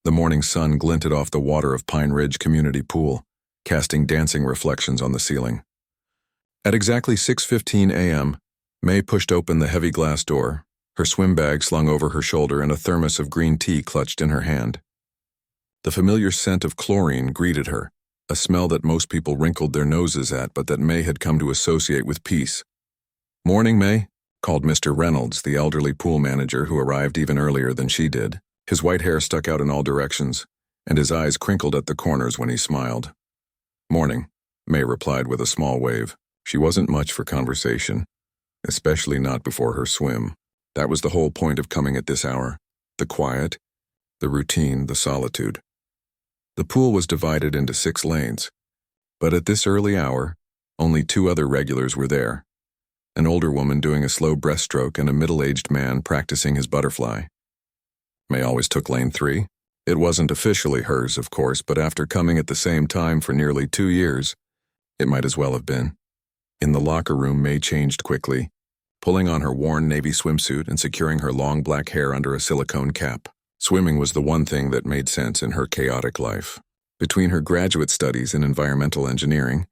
The morning sun glinted off the water of Pine Ridge Community Pool, casting dancing reflections on the ceiling. At exactly 6:15 a.m., May pushed open the heavy glass door, her swim bag slung over her shoulder and a thermos of green tea clutched in her hand. The familiar scent of chlorine greeted her, a smell that most people wrinkled their noses at but that May had come to associate with peace. "Morning, May," called Mr. Reynolds, the elderly pool manager who arrived even earlier than she did. His white hair stuck out in all directions, and his eyes crinkled at the corners when he smiled. "Morning," May replied with a small wave. She wasn't much for conversation, especially not before her swim. That was the whole point of coming at this hour. The quiet, the routine, the solitude. The pool was divided into 6 lanes, but at this early hour, only 2 other regulars were there. An older woman doing a slow breaststroke and a middle-aged man practicing his butterfly. May always took lane 3. It wasn't officially hers, of course, but after coming at the same time for nearly 2 years, it might as well have been. In the locker room, May changed quickly, pulling on her worn navy swimsuit and securing her long black hair under a silicone cap. Swimming was the one thing that made sense in her chaotic life. Between her graduate studies in environmental engineering,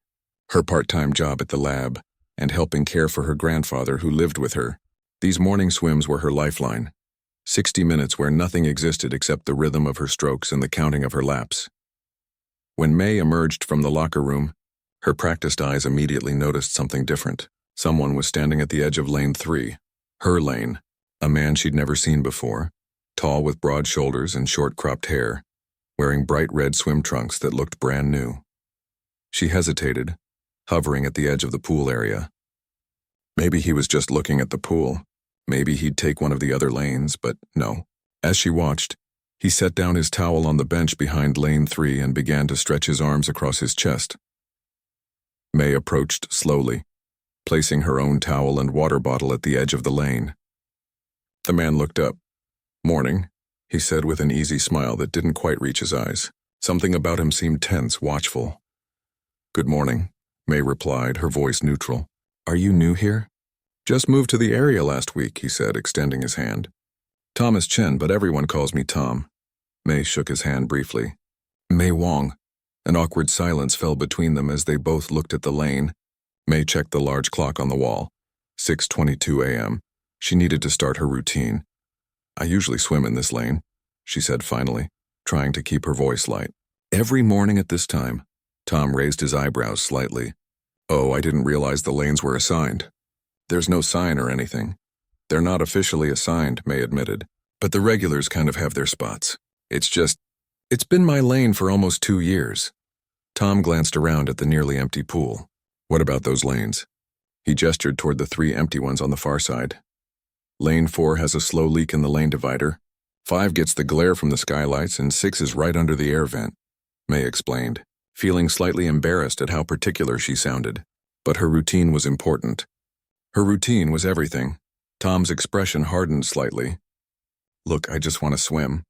her part-time job at the lab, and helping care for her grandfather who lived with her, these morning swims were her lifeline. 60 minutes where nothing existed except the rhythm of her strokes and the counting of her laps. When May emerged from the locker room, her practiced eyes immediately noticed something different. Someone was standing at the edge of lane 3, her lane, a man she'd never seen before, tall with broad shoulders and short-cropped hair, wearing bright red swim trunks that looked brand new. She hesitated, hovering at the edge of the pool area. Maybe he was just looking at the pool. Maybe he'd take one of the other lanes, but no. As she watched, he set down his towel on the bench behind lane 3 and began to stretch his arms across his chest. May approached slowly, placing her own towel and water bottle at the edge of the lane. The man looked up. "Morning," he said with an easy smile that didn't quite reach his eyes. Something about him seemed tense, watchful. "Good morning," May replied, her voice neutral. "Are you new here?" "Just moved to the area last week," he said, extending his hand. "Thomas Chen, but everyone calls me Tom." May shook his hand briefly. "May Wong." An awkward silence fell between them as they both looked at the lane. May checked the large clock on the wall. 6:22 a.m. She needed to start her routine. "I usually swim in this lane," she said finally, trying to keep her voice light. "Every morning at this time?" Tom raised his eyebrows slightly. "Oh, I didn't realize the lanes were assigned." "There's no sign or anything." "They're not officially assigned," May admitted, "but the regulars kind of have their spots. It's been my lane for almost 2 years." Tom glanced around at the nearly empty pool. "What about those lanes?" He gestured toward the 3 empty ones on the far side. "Lane 4 has a slow leak in the lane divider. 5 gets the glare from the skylights and 6 is right under the air vent," May explained, feeling slightly embarrassed at how particular she sounded. But her routine was important. Her routine was everything. Tom's expression hardened slightly. "Look, I just want to swim.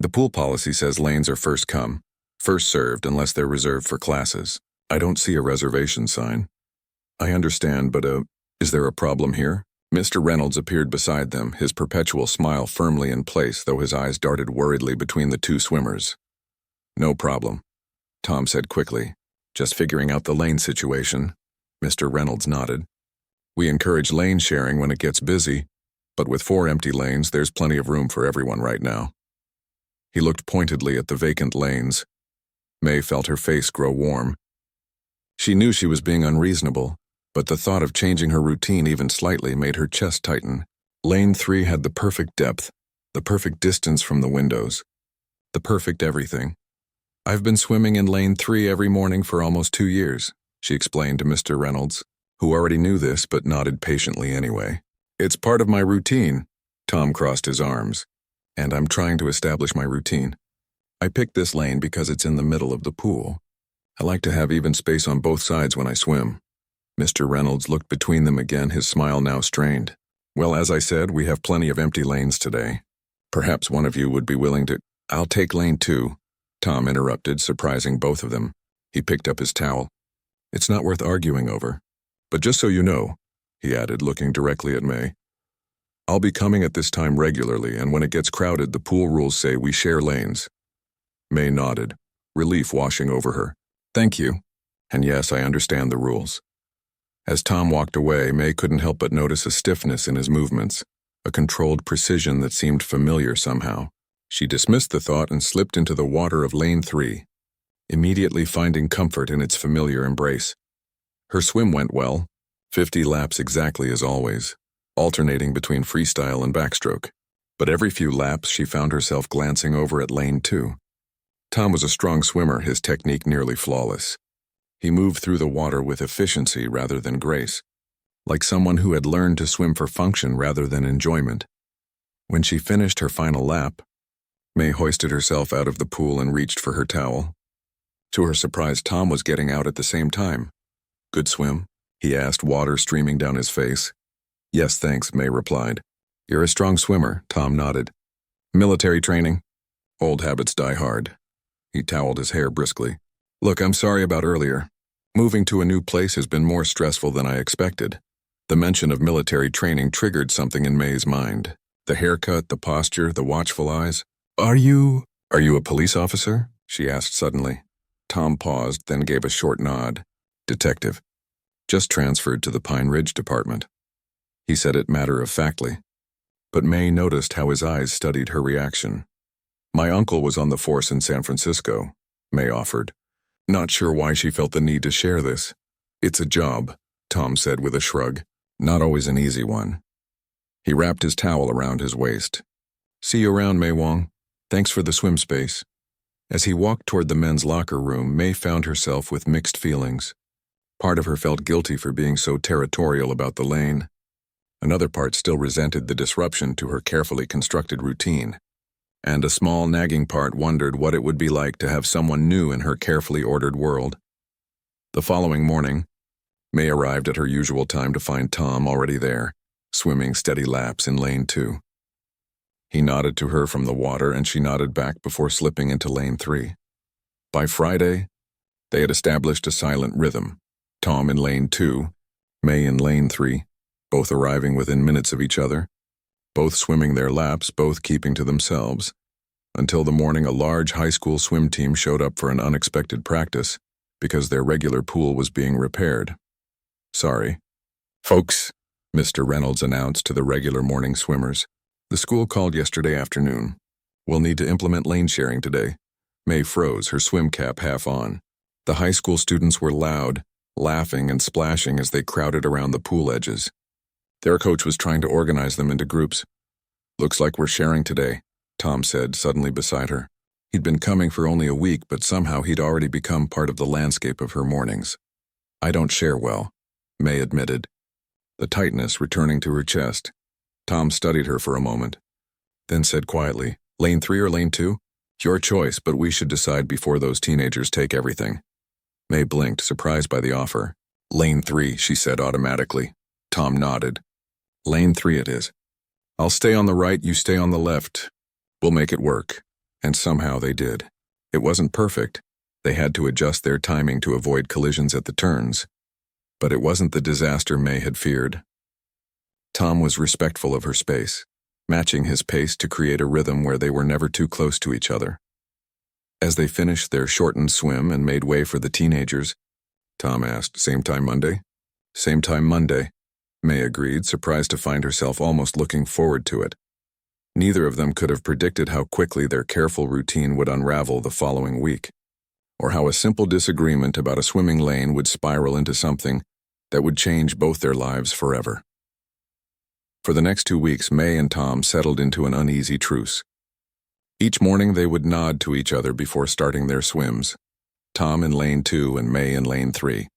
The pool policy says lanes are first come, first served unless they're reserved for classes. I don't see a reservation sign." "I understand, but is there a problem here?" Mr. Reynolds appeared beside them, his perpetual smile firmly in place, though his eyes darted worriedly between the 2 swimmers. "No problem," Tom said quickly. "Just figuring out the lane situation." Mr. Reynolds nodded. "We encourage lane sharing when it gets busy, but with 4 empty lanes, there's plenty of room for everyone right now." He looked pointedly at the vacant lanes. May felt her face grow warm. She knew she was being unreasonable, but the thought of changing her routine even slightly made her chest tighten. Lane 3 had the perfect depth, the perfect distance from the windows, the perfect everything. "I've been swimming in lane 3 every morning for almost 2 years, she explained to Mr. Reynolds, who already knew this but nodded patiently anyway. "It's part of my routine." Tom crossed his arms. "And I'm trying to establish my routine. I picked this lane because it's in the middle of the pool. I like to have even space on both sides when I swim." Mr. Reynolds looked between them again, his smile now strained. "Well, as I said, we have plenty of empty lanes today. Perhaps one of you would be willing to—" "I'll take lane 2, Tom interrupted, surprising both of them. He picked up his towel. "It's not worth arguing over. But just so you know," he added, looking directly at May, "I'll be coming at this time regularly, and when it gets crowded, the pool rules say we share lanes. May nodded, relief washing over her. Thank you. And yes, I understand the rules. As Tom walked away, May couldn't help but notice a stiffness in his movements, a controlled precision that seemed familiar somehow. She dismissed the thought and slipped into the water of Lane 3, immediately finding comfort in its familiar embrace. Her swim went well, 50 laps exactly as always, alternating between freestyle and backstroke. But every few laps she found herself glancing over at Lane 2. Tom was a strong swimmer, his technique nearly flawless. He moved through the water with efficiency rather than grace, like someone who had learned to swim for function rather than enjoyment. When she finished her final lap, May hoisted herself out of the pool and reached for her towel. To her surprise, Tom was getting out at the same time. Good swim? He asked, water streaming down his face. Yes, thanks, May replied. You're a strong swimmer, Tom nodded. Military training? Old habits die hard. He toweled his hair briskly. Look, I'm sorry about earlier. Moving to a new place has been more stressful than I expected. The mention of military training triggered something in May's mind. The haircut, the posture, the watchful eyes. Are you a police officer? She asked suddenly. Tom paused, then gave a short nod. Detective. Just transferred to the Pine Ridge Department. He said it matter-of-factly. But May noticed how his eyes studied her reaction. My uncle was on the force in San Francisco, May offered. Not sure why she felt the need to share this. It's a job, Tom said with a shrug. Not always an easy one. He wrapped his towel around his waist. See you around, May Wong. Thanks for the swim space. As he walked toward the men's locker room, May found herself with mixed feelings. Part of her felt guilty for being so territorial about the lane. Another part still resented the disruption to her carefully constructed routine. And a small nagging part wondered what it would be like to have someone new in her carefully ordered world. The following morning, May arrived at her usual time to find Tom already there, swimming steady laps in Lane 2. He nodded to her from the water and she nodded back before slipping into Lane 3. By Friday, they had established a silent rhythm. Tom in Lane 2, May in Lane 3, both arriving within minutes of each other, both swimming their laps, both keeping to themselves, until the morning a large high school swim team showed up for an unexpected practice because their regular pool was being repaired. Sorry, folks, Mr. Reynolds announced to the regular morning swimmers. The school called yesterday afternoon. We'll need to implement lane sharing today. May froze, her swim cap half on. The high school students were loud, laughing and splashing as they crowded around the pool edges. Their coach was trying to organize them into groups. Looks like we're sharing today, Tom said, suddenly beside her. He'd been coming for only a week, but somehow he'd already become part of the landscape of her mornings. I don't share well, May admitted, the tightness returning to her chest. Tom studied her for a moment, then said quietly, Lane 3 or Lane 2? Your choice, but we should decide before those teenagers take everything. May blinked, surprised by the offer. Lane 3, she said automatically. Tom nodded. Lane 3 it is. I'll stay on the right, you stay on the left. We'll make it work. And somehow they did. It wasn't perfect. They had to adjust their timing to avoid collisions at the turns. But it wasn't the disaster May had feared. Tom was respectful of her space, matching his pace to create a rhythm where they were never too close to each other. As they finished their shortened swim and made way for the teenagers, Tom asked, Same time Monday? Same time Monday, May agreed, surprised to find herself almost looking forward to it. Neither of them could have predicted how quickly their careful routine would unravel the following week, or how a simple disagreement about a swimming lane would spiral into something that would change both their lives forever. For the next 2 weeks, May and Tom settled into an uneasy truce. Each morning they would nod to each other before starting their swims, Tom in Lane 2 and May in Lane 3.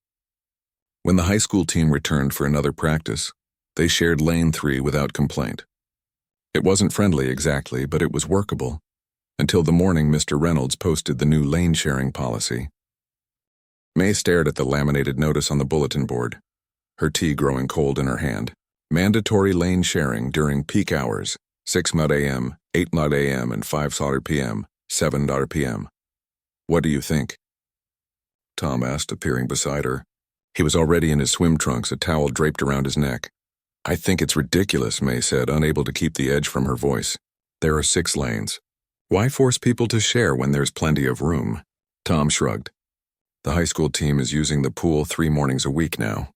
When the high school team returned for another practice, they shared Lane 3 without complaint. It wasn't friendly exactly, but it was workable, until the morning Mr. Reynolds posted the new lane sharing policy. May stared at the laminated notice on the bulletin board, her tea growing cold in her hand. Mandatory lane sharing during peak hours, 6 a.m., 8 a.m., and 5 p.m., 7 p.m. What do you think? Tom asked, appearing beside her. He was already in his swim trunks, a towel draped around his neck. I think it's ridiculous, May said, unable to keep the edge from her voice. There are 6 lanes. Why force people to share when there's plenty of room? Tom shrugged. The high school team is using the pool 3 mornings a week now.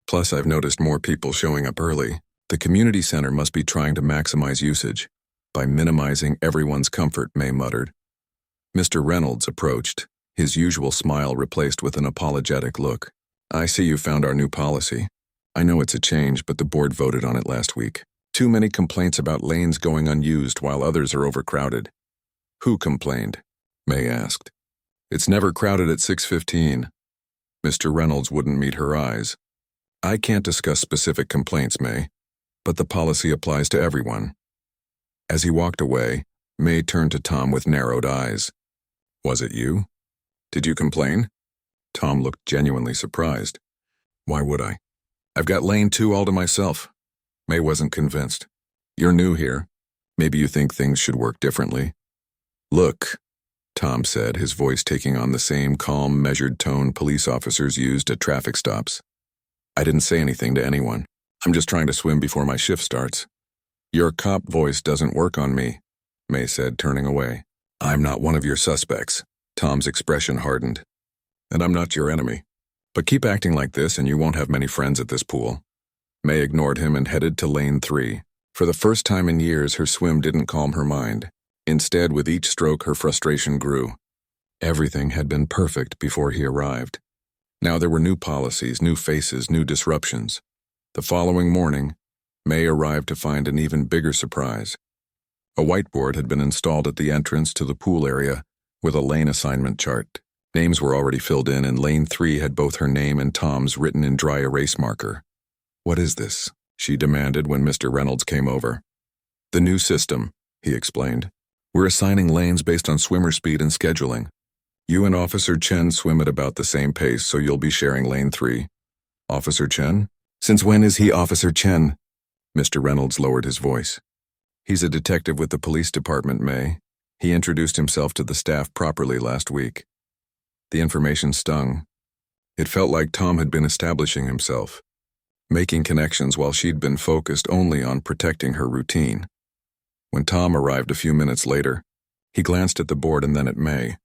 Plus, I've noticed more people showing up early. The community center must be trying to maximize usage by minimizing everyone's comfort, May muttered. Mr. Reynolds approached, his usual smile replaced with an apologetic look. I see you found our new policy. I know it's a change, but the board voted on it last week. Too many complaints about lanes going unused while others are overcrowded. Who complained? May asked. It's never crowded at 6:15. Mr. Reynolds wouldn't meet her eyes. I can't discuss specific complaints, May, but the policy applies to everyone. As he walked away, May turned to Tom with narrowed eyes. Was it you? Did you complain? Tom looked genuinely surprised. Why would I? I've got lane 2 all to myself. May wasn't convinced. You're new here. Maybe you think things should work differently. Look, Tom said, his voice taking on the same calm, measured tone police officers used at traffic stops. I didn't say anything to anyone. I'm just trying to swim before my shift starts. Your cop voice doesn't work on me, May said, turning away. I'm not one of your suspects. Tom's expression hardened. And I'm not your enemy. But keep acting like this and you won't have many friends at this pool. May ignored him and headed to lane 3. For the first time in years, her swim didn't calm her mind. Instead, with each stroke, her frustration grew. Everything had been perfect before he arrived. Now there were new policies, new faces, new disruptions. The following morning, May arrived to find an even bigger surprise. A whiteboard had been installed at the entrance to the pool area with a lane assignment chart. Names were already filled in, and lane 3 had both her name and Tom's written in dry erase marker. What is this? She demanded when Mr. Reynolds came over. The new system, he explained. We're assigning lanes based on swimmer speed and scheduling. You and Officer Chen swim at about the same pace, so you'll be sharing lane 3. Officer Chen? Since when is he Officer Chen? Mr. Reynolds lowered his voice. He's a detective with the police department, May. He introduced himself to the staff properly last week. The information stung. It felt like Tom had been establishing himself, making connections while she'd been focused only on protecting her routine. When Tom arrived a few minutes later, he glanced at the board and then at May.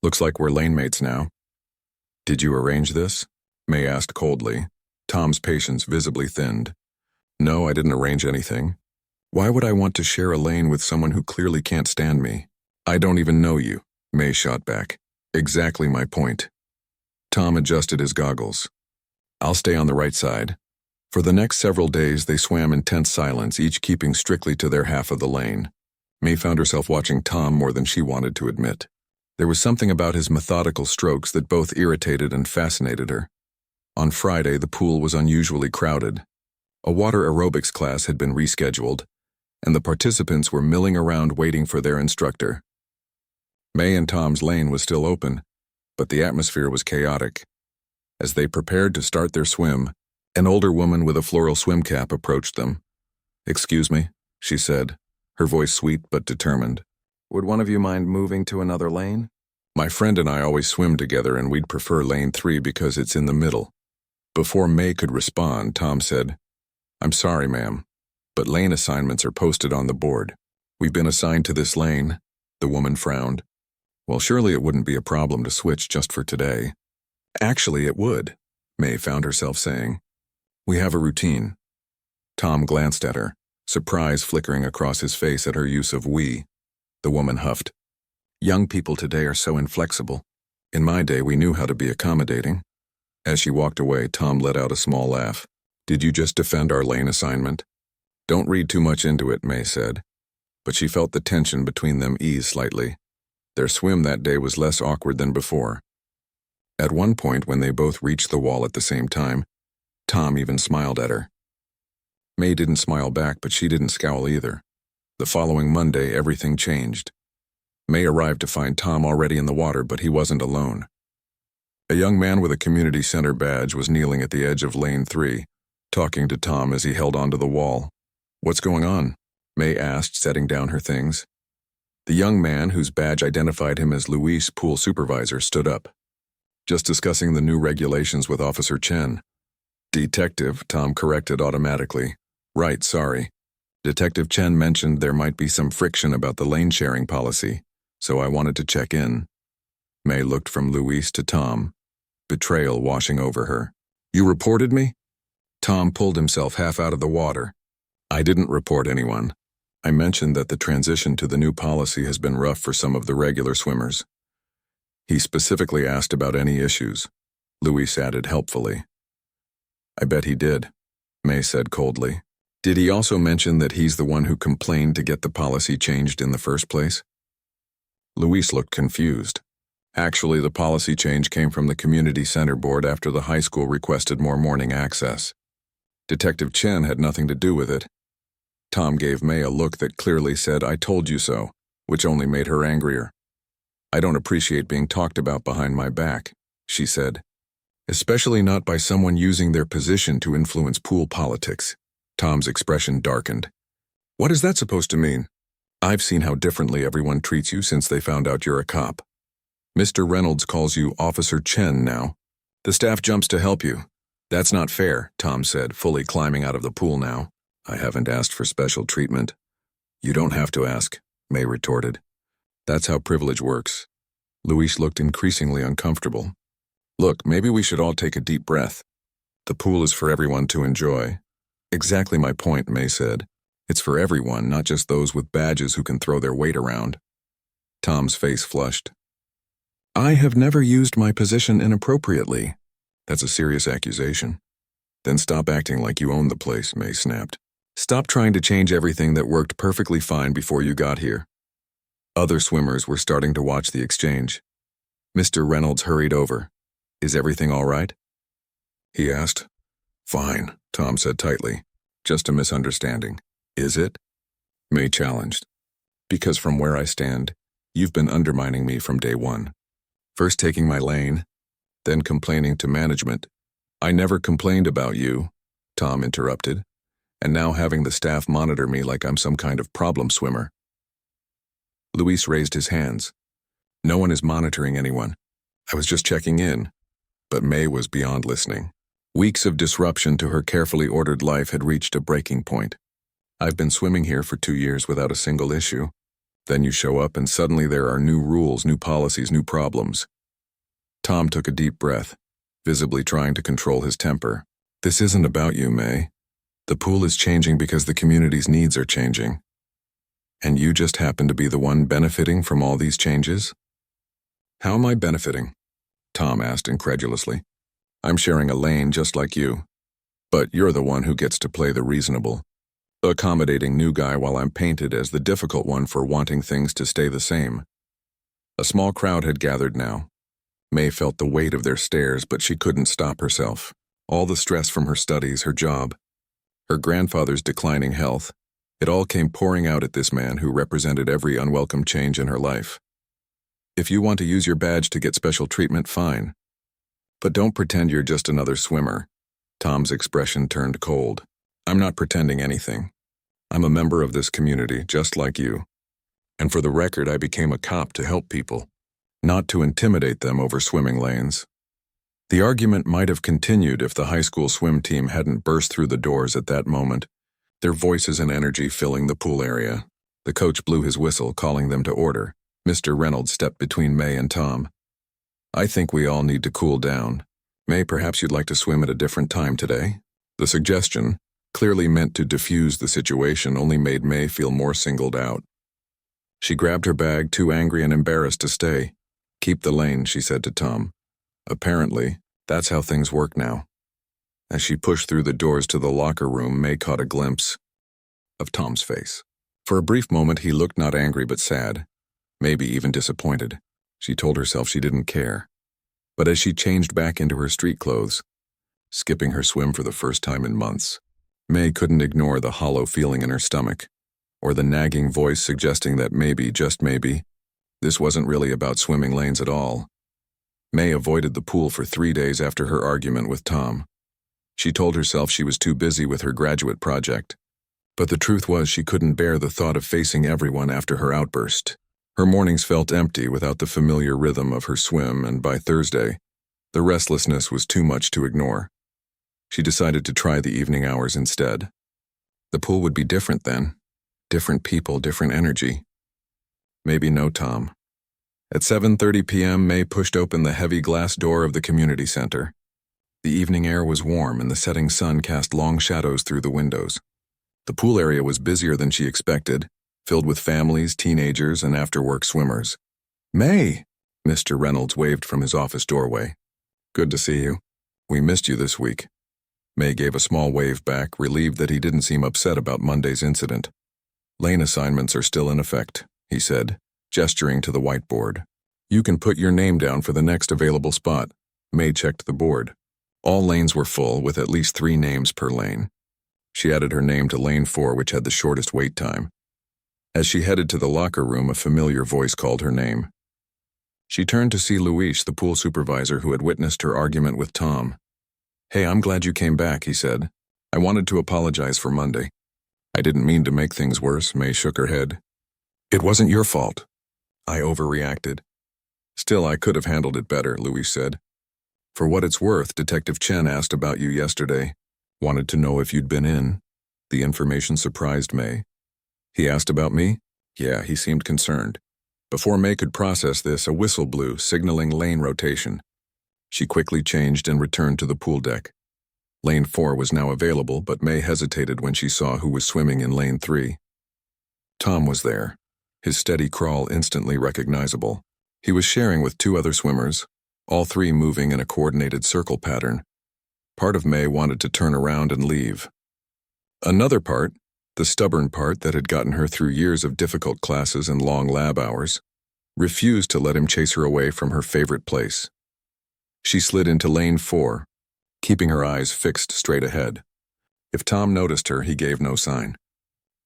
Looks like we're lane mates now. Did you arrange this? May asked coldly. Tom's patience visibly thinned. No, I didn't arrange anything. Why would I want to share a lane with someone who clearly can't stand me? I don't even know you, May shot back. Exactly my point. Tom adjusted his goggles. I'll stay on the right side. For the next several days, they swam in tense silence, each keeping strictly to their half of the lane. May found herself watching Tom more than she wanted to admit. There was something about his methodical strokes that both irritated and fascinated her. On Friday, the pool was unusually crowded. A water aerobics class had been rescheduled, and the participants were milling around waiting for their instructor. May and Tom's lane was still open, but the atmosphere was chaotic. As they prepared to start their swim, an older woman with a floral swim cap approached them. Excuse me, she said, her voice sweet but determined. Would one of you mind moving to another lane? My friend and I always swim together, and we'd prefer lane 3 because it's in the middle. Before May could respond, Tom said, I'm sorry, ma'am, but lane assignments are posted on the board. We've been assigned to this lane. The woman frowned. Well, surely it wouldn't be a problem to switch just for today. Actually, it would, May found herself saying. We have a routine. Tom glanced at her, surprise flickering across his face at her use of we. The woman huffed. Young people today are so inflexible. In my day, we knew how to be accommodating. As she walked away, Tom let out a small laugh. Did you just defend our lane assignment? Don't read too much into it, May said. But she felt the tension between them ease slightly. Their swim that day was less awkward than before. At one point, when they both reached the wall at the same time, Tom even smiled at her. May didn't smile back, but she didn't scowl either. The following Monday, everything changed. May arrived to find Tom already in the water, but he wasn't alone. A young man with a community center badge was kneeling at the edge of lane 3, talking to Tom as he held onto the wall. What's going on? May asked, setting down her things. The young man, whose badge identified him as Luis, pool supervisor, stood up. Just discussing the new regulations with Officer Chen. Detective, Tom corrected automatically. Right, sorry. Detective Chen mentioned there might be some friction about the lane sharing policy, so I wanted to check in. May looked from Luis to Tom, betrayal washing over her. You reported me? Tom pulled himself half out of the water. I didn't report anyone. I mentioned that the transition to the new policy has been rough for some of the regular swimmers. He specifically asked about any issues. Luis added helpfully. I bet he did, May said coldly. Did he also mention that he's the one who complained to get the policy changed in the first place? Luis looked confused. Actually, the policy change came from the community center board after the high school requested more morning access. Detective Chen had nothing to do with it. Tom gave May a look that clearly said, I told you so, which only made her angrier. I don't appreciate being talked about behind my back, she said. Especially not by someone using their position to influence pool politics. Tom's expression darkened. What is that supposed to mean? I've seen how differently everyone treats you since they found out you're a cop. Mr. Reynolds calls you Officer Chen now. The staff jumps to help you. That's not fair, Tom said, fully climbing out of the pool now. I haven't asked for special treatment. You don't have to ask, May retorted. That's how privilege works. Luis looked increasingly uncomfortable. Look, maybe we should all take a deep breath. The pool is for everyone to enjoy. Exactly my point, May said. It's for everyone, not just those with badges who can throw their weight around. Tom's face flushed. I have never used my position inappropriately. That's a serious accusation. Then stop acting like you own the place, May snapped. Stop trying to change everything that worked perfectly fine before you got here. Other swimmers were starting to watch the exchange. Mr. Reynolds hurried over. Is everything all right? He asked. Fine, Tom said tightly. Just a misunderstanding. Is it? May challenged. Because from where I stand, you've been undermining me from day one. First taking my lane, then complaining to management. I never complained about you, Tom interrupted, and now having the staff monitor me like I'm some kind of problem swimmer. Luis raised his hands. No one is monitoring anyone. I was just checking in. But May was beyond listening. Weeks of disruption to her carefully ordered life had reached a breaking point. I've been swimming here for 2 years without a single issue. Then you show up and suddenly there are new rules, new policies, new problems. Tom took a deep breath, visibly trying to control his temper. This isn't about you, May. The pool is changing because the community's needs are changing. And you just happen to be the one benefiting from all these changes? How am I benefiting? Tom asked incredulously. I'm sharing a lane just like you. But you're the one who gets to play the reasonable, accommodating new guy while I'm painted as the difficult one for wanting things to stay the same. A small crowd had gathered now. May felt the weight of their stares, but she couldn't stop herself. All the stress from her studies, her job, her grandfather's declining health, it all came pouring out at this man who represented every unwelcome change in her life. If you want to use your badge to get special treatment, fine. But don't pretend you're just another swimmer. Tom's expression turned cold. I'm not pretending anything. I'm a member of this community, just like you. And for the record, I became a cop to help people, not to intimidate them over swimming lanes. The argument might have continued if the high school swim team hadn't burst through the doors at that moment, their voices and energy filling the pool area. The coach blew his whistle, calling them to order. Mr. Reynolds stepped between May and Tom. I think we all need to cool down. May, perhaps you'd like to swim at a different time today? The suggestion, clearly meant to diffuse the situation, only made May feel more singled out. She grabbed her bag, too angry and embarrassed to stay. Keep the lane, she said to Tom. Apparently, that's how things work now. As she pushed through the doors to the locker room, May caught a glimpse of Tom's face. For a brief moment, he looked not angry but sad, maybe even disappointed. She told herself she didn't care. But as she changed back into her street clothes, skipping her swim for the first time in months, May couldn't ignore the hollow feeling in her stomach, or the nagging voice suggesting that maybe, just maybe, this wasn't really about swimming lanes at all. May avoided the pool for 3 days after her argument with Tom. She told herself she was too busy with her graduate project. But the truth was she couldn't bear the thought of facing everyone after her outburst. Her mornings felt empty without the familiar rhythm of her swim, and by Thursday, the restlessness was too much to ignore. She decided to try the evening hours instead. The pool would be different then. Different people, different energy. Maybe no Tom. At 7:30 p.m., May pushed open the heavy glass door of the community center. The evening air was warm and the setting sun cast long shadows through the windows. The pool area was busier than she expected, filled with families, teenagers, and after-work swimmers. "May!" Mr. Reynolds waved from his office doorway. "Good to see you. We missed you this week." May gave a small wave back, relieved that he didn't seem upset about Monday's incident. "Lane assignments are still in effect," he said, gesturing to the whiteboard. "You can put your name down for the next available spot." May checked the board. All lanes were full, with at least 3 names per lane. She added her name to lane 4, which had the shortest wait time. As she headed to the locker room, a familiar voice called her name. She turned to see Luis, the pool supervisor who had witnessed her argument with Tom. "Hey, I'm glad you came back," he said. "I wanted to apologize for Monday." "I didn't mean to make things worse," May shook her head. "It wasn't your fault. I overreacted." "Still, I could have handled it better," Luis said. "For what it's worth, Detective Chen asked about you yesterday. Wanted to know if you'd been in." The information surprised May. "He asked about me?" "Yeah," he seemed concerned. Before May could process this, a whistle blew, signaling lane rotation. She quickly changed and returned to the pool deck. Lane 4 was now available, but May hesitated when she saw who was swimming in lane 3. Tom was there, his steady crawl instantly recognizable. He was sharing with 2 other swimmers, all 3 moving in a coordinated circle pattern. Part of May wanted to turn around and leave. Another part, the stubborn part that had gotten her through years of difficult classes and long lab hours, refused to let him chase her away from her favorite place. She slid into lane 4, keeping her eyes fixed straight ahead. If Tom noticed her, he gave no sign.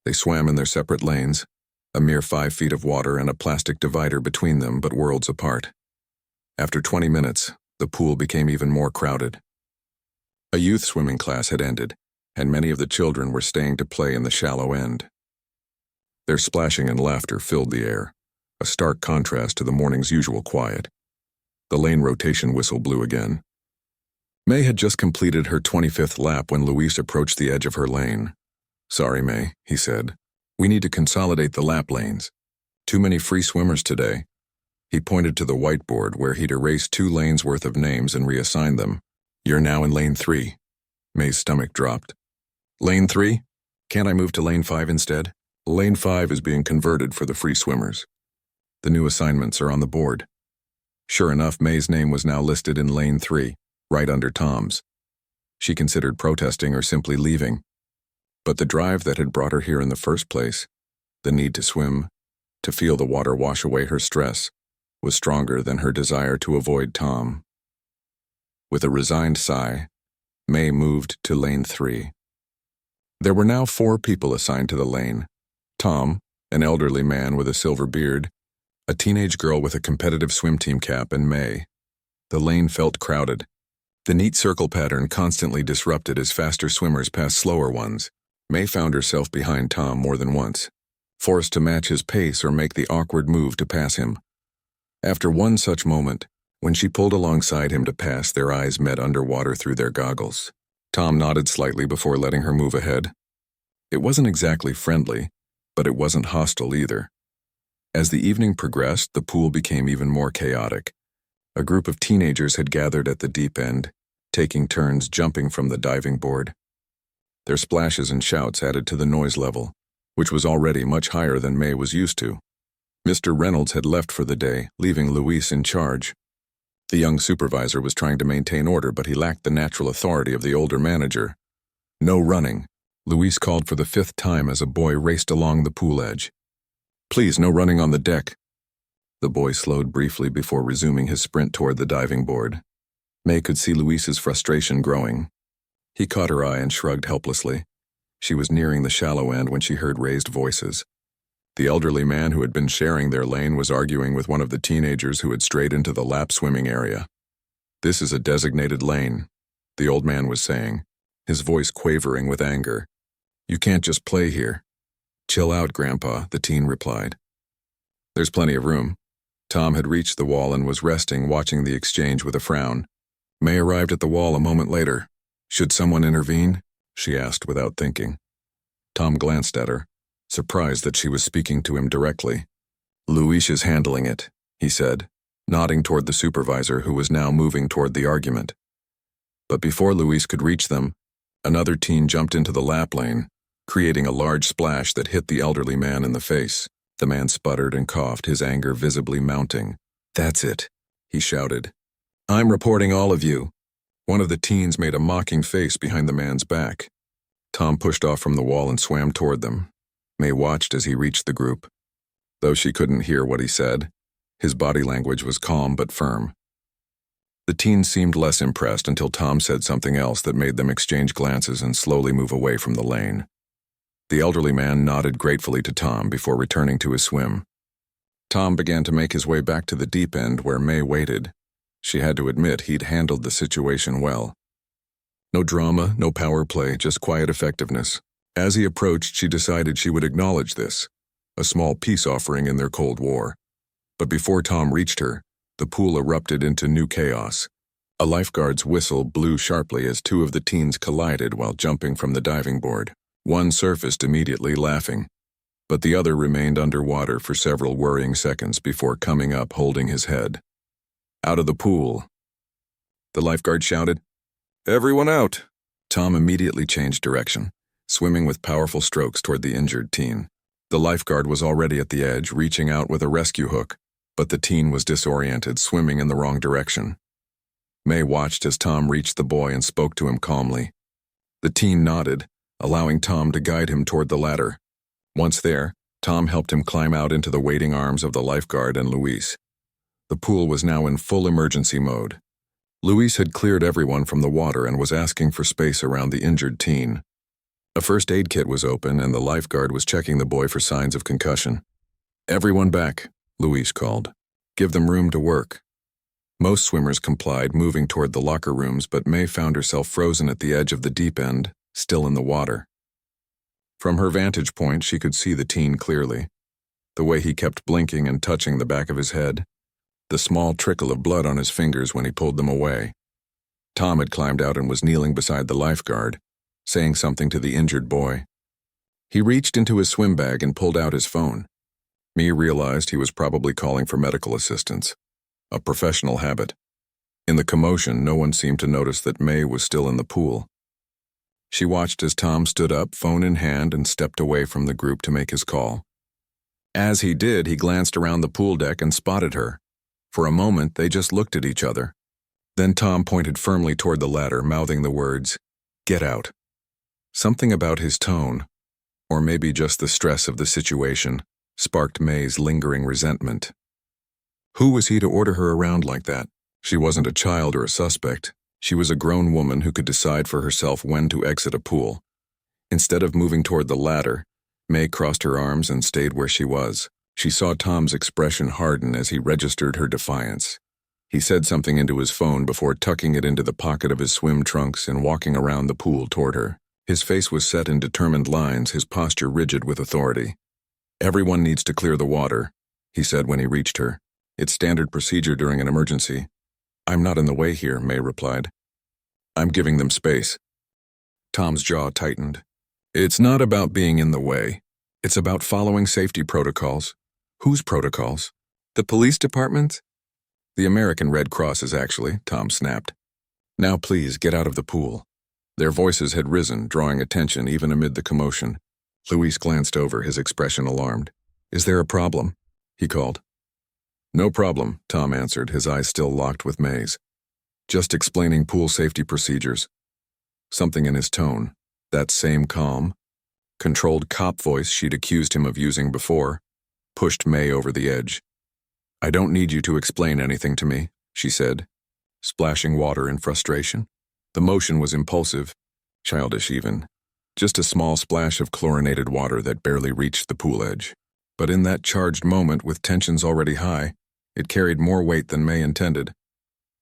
They swam in their separate lanes, a mere 5 feet of water and a plastic divider between them, but worlds apart. After 20 minutes, the pool became even more crowded. A youth swimming class had ended, and many of the children were staying to play in the shallow end. Their splashing and laughter filled the air, a stark contrast to the morning's usual quiet. The lane rotation whistle blew again. May had just completed her 25th lap when Luis approached the edge of her lane. "Sorry, May," he said. "We need to consolidate the lap lanes. Too many free swimmers today." He pointed to the whiteboard where he'd erased 2 lanes worth of names and reassigned them. "You're now in lane 3. May's stomach dropped. "Lane 3? Can't I move to lane 5 instead?" "Lane 5 is being converted for the free swimmers. The new assignments are on the board." Sure enough, May's name was now listed in lane 3, right under Tom's. She considered protesting or simply leaving. But the drive that had brought her here in the first place, the need to swim, to feel the water wash away her stress, was stronger than her desire to avoid Tom. With a resigned sigh, May moved to lane 3. There were now 4 people assigned to the lane. Tom, an elderly man with a silver beard, a teenage girl with a competitive swim team cap, and May. The lane felt crowded. The neat circle pattern constantly disrupted as faster swimmers passed slower ones. May found herself behind Tom more than once, forced to match his pace or make the awkward move to pass him. After one such moment, when she pulled alongside him to pass, their eyes met underwater through their goggles. Tom nodded slightly before letting her move ahead. It wasn't exactly friendly, but it wasn't hostile either. As the evening progressed, the pool became even more chaotic. A group of teenagers had gathered at the deep end, taking turns jumping from the diving board. Their splashes and shouts added to the noise level, which was already much higher than May was used to. Mr. Reynolds had left for the day, leaving Luis in charge. The young supervisor was trying to maintain order, but he lacked the natural authority of the older manager. "No running," Luis called for the 5th time as a boy raced along the pool edge. "Please, no running on the deck." The boy slowed briefly before resuming his sprint toward the diving board. May could see Luis's frustration growing. He caught her eye and shrugged helplessly. She was nearing the shallow end when she heard raised voices. The elderly man who had been sharing their lane was arguing with one of the teenagers who had strayed into the lap swimming area. "This is a designated lane," the old man was saying, his voice quavering with anger. "You can't just play here." "Chill out, Grandpa," the teen replied. "There's plenty of room." Tom had reached the wall and was resting, watching the exchange with a frown. May arrived at the wall a moment later. "Should someone intervene?" she asked without thinking. Tom glanced at her, surprised that she was speaking to him directly. "Luis is handling it," he said, nodding toward the supervisor who was now moving toward the argument. But before Luis could reach them, another teen jumped into the lap lane, creating a large splash that hit the elderly man in the face. The man sputtered and coughed, his anger visibly mounting. "That's it," he shouted. "I'm reporting all of you." One of the teens made a mocking face behind the man's back. Tom pushed off from the wall and swam toward them. May watched as he reached the group. Though she couldn't hear what he said, his body language was calm but firm. The teens seemed less impressed until Tom said something else that made them exchange glances and slowly move away from the lane. The elderly man nodded gratefully to Tom before returning to his swim. Tom began to make his way back to the deep end where May waited. She had to admit he'd handled the situation well. No drama, no power play, just quiet effectiveness. As he approached, she decided she would acknowledge this, a small peace offering in their Cold War. But before Tom reached her, the pool erupted into new chaos. A lifeguard's whistle blew sharply as two of the teens collided while jumping from the diving board. One surfaced immediately, laughing, but the other remained underwater for several worrying seconds before coming up holding his head. "Out of the pool," the lifeguard shouted. "Everyone out!" Tom immediately changed direction, swimming with powerful strokes toward the injured teen. The lifeguard was already at the edge, reaching out with a rescue hook, but the teen was disoriented, swimming in the wrong direction. May watched as Tom reached the boy and spoke to him calmly. The teen nodded, allowing Tom to guide him toward the ladder. Once there, Tom helped him climb out into the waiting arms of the lifeguard and Luis. The pool was now in full emergency mode. Luis had cleared everyone from the water and was asking for space around the injured teen. A first aid kit was open and the lifeguard was checking the boy for signs of concussion. "Everyone back," Luis called. "Give them room to work." Most swimmers complied, moving toward the locker rooms, but May found herself frozen at the edge of the deep end, still in the water. From her vantage point, she could see the teen clearly. The way he kept blinking and touching the back of his head. The small trickle of blood on his fingers when he pulled them away. Tom had climbed out and was kneeling beside the lifeguard, saying something to the injured boy. He reached into his swim bag and pulled out his phone. May realized he was probably calling for medical assistance, a professional habit. In the commotion, no one seemed to notice that May was still in the pool. She watched as Tom stood up, phone in hand, and stepped away from the group to make his call. As he did, he glanced around the pool deck and spotted her. For a moment, they just looked at each other. Then Tom pointed firmly toward the ladder, mouthing the words, "Get out." Something about his tone, or maybe just the stress of the situation, sparked May's lingering resentment. Who was he to order her around like that? She wasn't a child or a suspect. She was a grown woman who could decide for herself when to exit a pool. Instead of moving toward the ladder, May crossed her arms and stayed where she was. She saw Tom's expression harden as he registered her defiance. He said something into his phone before tucking it into the pocket of his swim trunks and walking around the pool toward her. His face was set in determined lines, his posture rigid with authority. "Everyone needs to clear the water," he said when he reached her. "It's standard procedure during an emergency." "I'm not in the way here," May replied. "I'm giving them space." Tom's jaw tightened. "It's not about being in the way. It's about following safety protocols." "Whose protocols? The police department?" "The American Red Cross's, actually," Tom snapped. "Now please, get out of the pool." Their voices had risen, drawing attention even amid the commotion. Luis glanced over, his expression alarmed. "Is there a problem?" he called. "No problem," Tom answered, his eyes still locked with May's. "Just explaining pool safety procedures." Something in his tone, that same calm, controlled cop voice she'd accused him of using before, pushed May over the edge. "I don't need you to explain anything to me," she said, splashing water in frustration. The motion was impulsive, childish even, just a small splash of chlorinated water that barely reached the pool edge. But in that charged moment, with tensions already high, it carried more weight than May intended.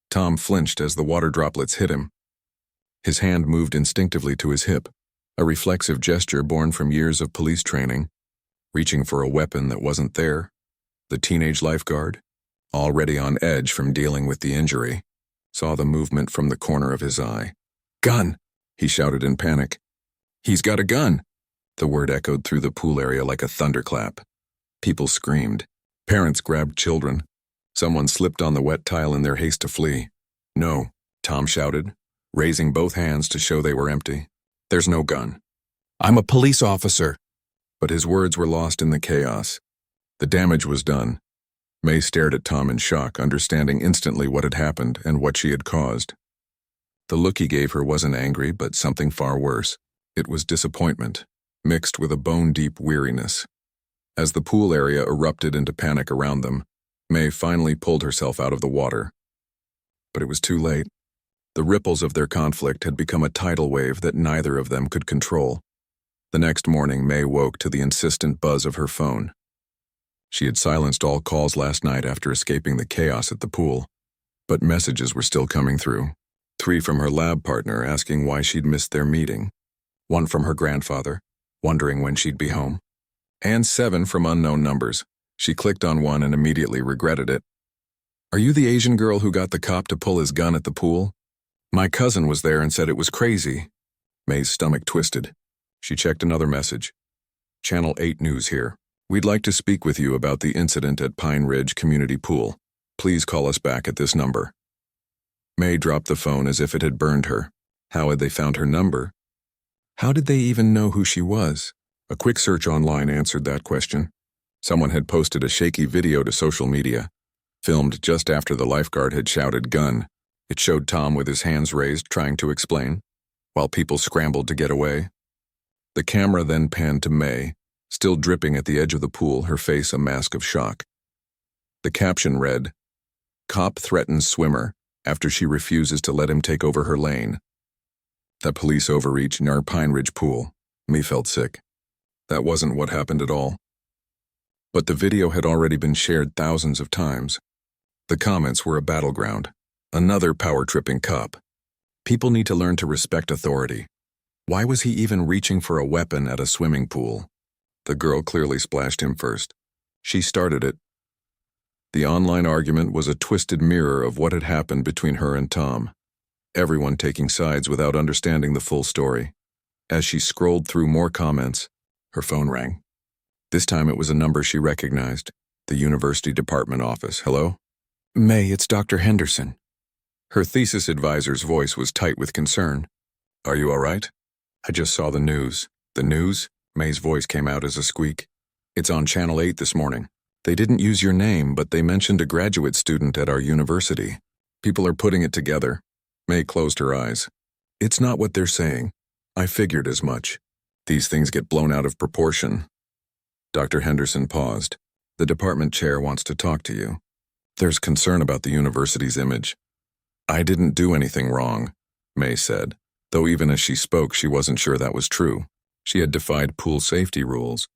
Tom flinched as the water droplets hit him. His hand moved instinctively to his hip, a reflexive gesture born from years of police training, reaching for a weapon that wasn't there. The teenage lifeguard, already on edge from dealing with the injury, saw the movement from the corner of his eye. "Gun!" he shouted in panic. "He's got a gun!" The word echoed through the pool area like a thunderclap. People screamed. Parents grabbed children. Someone slipped on the wet tile in their haste to flee. "No," Tom shouted, raising both hands to show they were empty. "There's no gun. I'm a police officer." But his words were lost in the chaos. The damage was done. May stared at Tom in shock, understanding instantly what had happened and what she had caused. The look he gave her wasn't angry, but something far worse. It was disappointment, mixed with a bone-deep weariness. As the pool area erupted into panic around them, May finally pulled herself out of the water. But it was too late. The ripples of their conflict had become a tidal wave that neither of them could control. The next morning, May woke to the insistent buzz of her phone. She had silenced all calls last night after escaping the chaos at the pool, but messages were still coming through. 3 from her lab partner asking why she'd missed their meeting, 1 from her grandfather, wondering when she'd be home, and 7 from unknown numbers. She clicked on one and immediately regretted it. "Are you the Asian girl who got the cop to pull his gun at the pool? My cousin was there and said it was crazy." May's stomach twisted. She checked another message. "Channel 8 News here. We'd like to speak with you about the incident at Pine Ridge Community Pool. Please call us back at this number." May dropped the phone as if it had burned her. How had they found her number? How did they even know who she was? A quick search online answered that question. Someone had posted a shaky video to social media, filmed just after the lifeguard had shouted "gun." It showed Tom with his hands raised trying to explain, while people scrambled to get away. The camera then panned to May, still dripping at the edge of the pool, her face a mask of shock. The caption read, "Cop threatens swimmer after she refuses to let him take over her lane." That police overreach near Pine Ridge Pool. May felt sick. That wasn't what happened at all. But the video had already been shared thousands of times. The comments were a battleground. Another power-tripping cop. People need to learn to respect authority. Why was he even reaching for a weapon at a swimming pool? The girl clearly splashed him first. She started it. The online argument was a twisted mirror of what had happened between her and Tom. Everyone taking sides without understanding the full story. As she scrolled through more comments, her phone rang. This time it was a number she recognized. The university department office. "Hello?" "May, it's Dr. Henderson." Her thesis advisor's voice was tight with concern. "Are you all right? I just saw the news." "The news?" May's voice came out as a squeak. "It's on Channel 8 this morning. They didn't use your name, but they mentioned a graduate student at our university. People are putting it together." May closed her eyes. "It's not what they're saying. I figured as much. These things get blown out of proportion." Dr. Henderson paused. "The department chair wants to talk to you. There's concern about the university's image." "I didn't do anything wrong," May said, though even as she spoke she wasn't sure that was true. She had defied pool safety rules.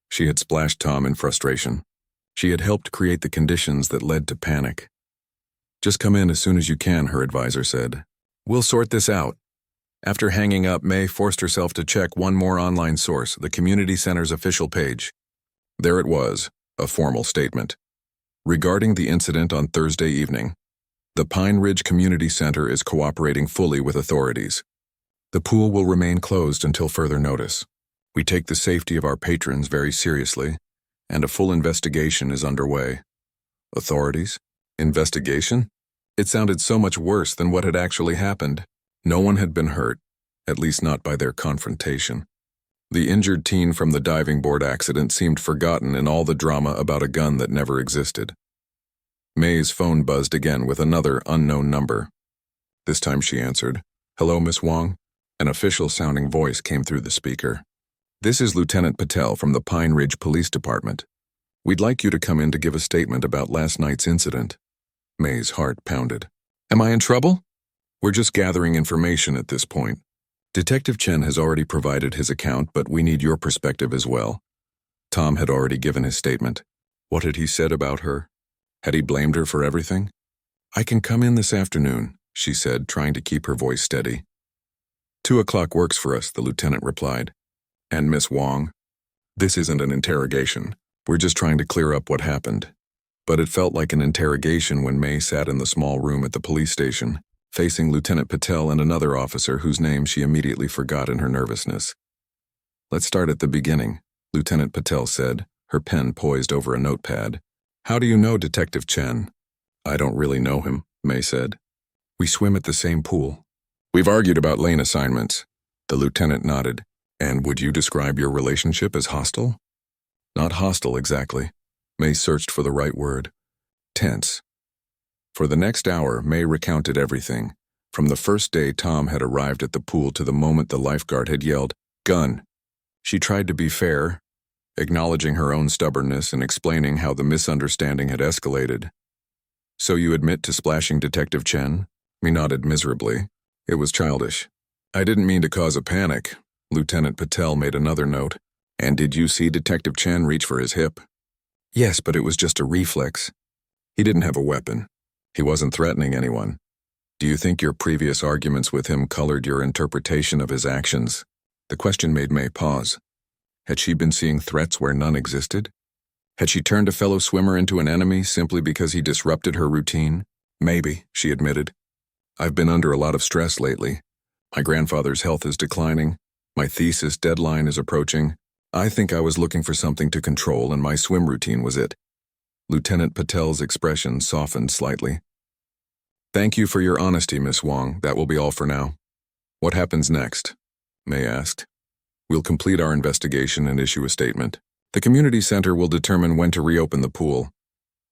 She had splashed Tom in frustration. She had helped create the conditions that led to panic. "Just come in as soon as you can," her advisor said. "We'll sort this out." After hanging up, May forced herself to check one more online source, the community center's official page. There it was, a formal statement. Regarding the incident on Thursday evening, the Pine Ridge Community Center is cooperating fully with authorities. The pool will remain closed until further notice. We take the safety of our patrons very seriously, and a full investigation is underway. Authorities? Investigation? It sounded so much worse than what had actually happened. No one had been hurt, at least not by their confrontation. The injured teen from the diving board accident seemed forgotten in all the drama about a gun that never existed. May's phone buzzed again with another unknown number. This time she answered. "Hello, Miss Wong?" An official-sounding voice came through the speaker. "This is Lieutenant Patel from the Pine Ridge Police Department. We'd like you to come in to give a statement about last night's incident." May's heart pounded. "Am I in trouble?" "We're just gathering information at this point. Detective Chen has already provided his account, but we need your perspective as well." Tom had already given his statement. What had he said about her? Had he blamed her for everything? "I can come in this afternoon," she said, trying to keep her voice steady. 2 o'clock works for us," the lieutenant replied. "And Miss Wong? This isn't an interrogation. We're just trying to clear up what happened." But it felt like an interrogation when May sat in the small room at the police station, facing Lieutenant Patel and another officer whose name she immediately forgot in her nervousness. Let's start at the beginning, Lieutenant Patel said, her pen poised over a notepad. How do you know Detective Chen? I don't really know him, May said. We swim at the same pool. We've argued about lane assignments. The lieutenant nodded. And would you describe your relationship as hostile? Not hostile, exactly. May searched for the right word. Tense. For the next hour, May recounted everything, from the first day Tom had arrived at the pool to the moment the lifeguard had yelled, "Gun!" She tried to be fair, acknowledging her own stubbornness and explaining how the misunderstanding had escalated. So you admit to splashing Detective Chen? May nodded miserably. It was childish. I didn't mean to cause a panic. Lieutenant Patel made another note. And did you see Detective Chen reach for his hip? Yes, but it was just a reflex. He didn't have a weapon. He wasn't threatening anyone. Do you think your previous arguments with him colored your interpretation of his actions? The question made May pause. Had she been seeing threats where none existed? Had she turned a fellow swimmer into an enemy simply because he disrupted her routine? Maybe, she admitted. I've been under a lot of stress lately. My grandfather's health is declining. My thesis deadline is approaching. I think I was looking for something to control, and my swim routine was it. Lieutenant Patel's expression softened slightly. Thank you for your honesty, Miss Wong. That will be all for now. What happens next? May asked. We'll complete our investigation and issue a statement. The community center will determine when to reopen the pool.